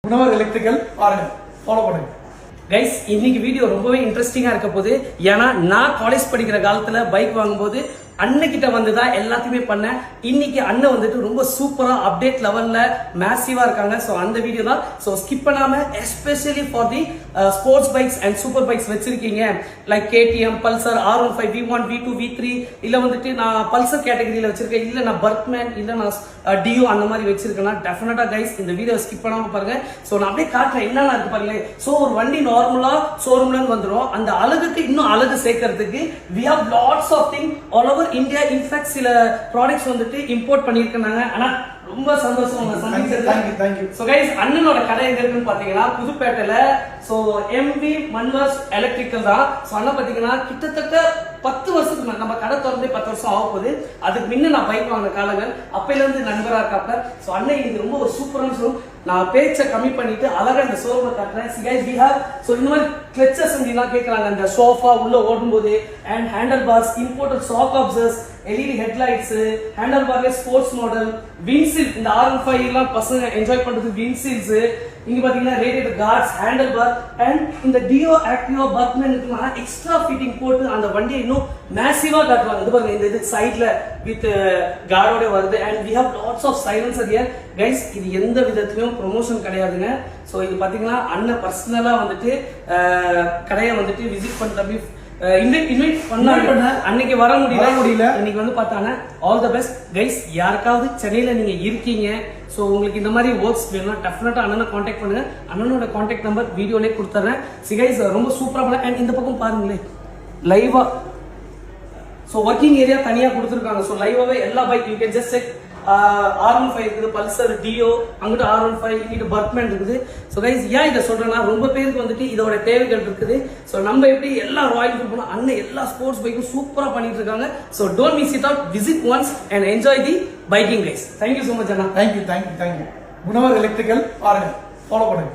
குணவர் electrical பாருங்க, follow பண்ணுங்க guys. இன்னைக்கு வீடியோ ரொம்பவே இன்ட்ரெஸ்டிங்கா இருக்க போகுது. ஏன்னா நான் காலேஜ் படிக்கிற காலத்துல பைக் வாங்கும்போது அண்ணகிட்ட வந்துதான் எல்லாத்தையுமே பண்ணேன். இன்னைக்கு அண்ணன் வந்துட்டு ரொம்ப சூப்பரா அப்டேட் லெவல்ல மேசிவா இருக்காங்க. சோ அந்த வீடியோ தான். சோ ஸ்கிப் பண்ணாம especially for the sports bikes and super bikes வச்சிருக்கீங்க, like KTM, Pulsar, R15, V1, V2, V3, இல்ல வந்துட்டு நான் பல்சர் கேட்டகரியில வச்சிருக்கேன், இல்ல நான் பர்க்மேன், இல்ல நான் டியோ அந்த மாதிரி வச்சிருக்கேன்னா டெஃபினட்டா கைஸ் இந்த வீடியோ ஸ்கிப் பண்ணாம பாருங்க. சோ நான் அப்படியே காட்டுறேன் என்னென்ன இருக்கு பாருங்களேன். சோ ஒரு வண்டி நார்மலா ஷோரூம்ல இருந்து வந்துரும், அந்த அழகுக்கு இன்னும் அழகு சேர்க்கறதுக்கு we have lots of things all over India. In fact சில ப்ராடக்ட்ஸ் வந்துட்டு இம்போர்ட் பண்ணிருக்காங்க. ஆனா ரொம்ப சந்தோஷம் உங்க சந்திச்சதுல. தேங்க்யூ. சோ கைஸ், அண்ணனோட கடை எங்க இருக்குன்னு பாத்தீங்கன்னா புதுப்பேட்டையில. சோ MV மன்வர்ஸ் எலக்ட்ரிக்கல் தான். சோ அண்ணன் பாத்தீங்கன்னா கிட்டத்தட்ட 10 வருஷத்துக்கு நம்ம கடை திறந்தே 10 வருஷம் ஆக போகுது. அதுக்கு முன்ன நான் பைக் வாங்கின காலங்கள் அப்பையில இருந்து நண்பரா இருக்காப்ப. சோ அண்ணன் இது ரொம்ப ஒரு சூப்பரான ஷோரூம். நான் பேச்சை கம்மி பண்ணிட்டு அழகா இந்த ஷோரூமை காட்டுறேன். guys we have so இந்த மாதிரி கிளச்சஸ் எல்லாம் கேட்கறாங்க. அந்த சோஃபா உள்ள ஓடும்போது and handle bars, imported shock absorbers, LED headlights, handle பார்ல ஸ்போர்ட்ஸ் மாடல், விண்ட்ஷீல்ட், இந்த R15 எல்லாம் பசங்க என்ஜாய் பண்றது விண்ட்ஷீல்ட்ஸ். இங்க பாத்தீங்கன்னா radiator guards, handle bar and இந்த டியோ ஆக்டிவா பர்க்மேன் இருக்குன்னா எக்ஸ்ட்ரா ஃபிட்டிங் போட்டு அந்த வண்டியை இன்னும் மேசிவா காட்டுவாங்க. இது பாருங்க, இந்த இது சைடுல வித் கார்டோட வருது. And we have lots of silencer here guys. இது எந்த விதத்திலும் ப்ரொமோஷன் கிடையாதுங்க. சோ இது பாத்தீங்கன்னா அண்ணன் பர்சனலா வந்துட்டு கடையை வந்துட்டு விசிட் பண்ணி இன்வைட் பண்ணாங்க. அன்னைக்கு வர முடியல. இன்னைக்கு வந்து பார்த்தாங்க. All the best guys. யாருக்காவது சென்னையில நீங்க இருக்கீங்க, சோ உங்களுக்கு இந்த மாதிரி ஒர்க்ஸ் வேணும்னா டெஃபினட்டா அண்ணனை காண்டாக்ட் பண்ணுங்க. அண்ணனோட காண்டாக்ட் நம்பர் வீடியோலயே கொடுத்துறேன். கைஸ் ரொம்ப சூப்பரா பண்ண. அண்ட் இந்த பக்கம் பாருங்களேன் லைவா. சோ ஒர்க்கிங் ஏரியா தனியா கொடுத்துருக்காங்க. சோ லைவாவே எல்லா bike you can just check. R15 இருக்குது, பல்சர், டியோ, அங்கிட்டு R15, இங்கிட்டு பர்க்மேன் இருக்குது. ஸோ கைஸ் ஏன் இதை சொல்றேன்னா ரொம்ப பேருக்கு வந்துட்டு இதோட தேவைகள் இருக்குது. ஸோ நம்ம எப்படி எல்லா ராயல் என்ஃபீல்ட் போனோம், அண்ணன் எல்லா ஸ்போர்ட்ஸ் பைக்கும் சூப்பரா பண்ணிட்டு இருக்காங்க. So don't miss it out, visit once and enjoy the biking guys. Thank you so much அண்ணா. தேங்க்யூ. குணவர் எலக்ட்ரிக்கல் பாருங்க, ஃபாலோ பண்ணுங்க.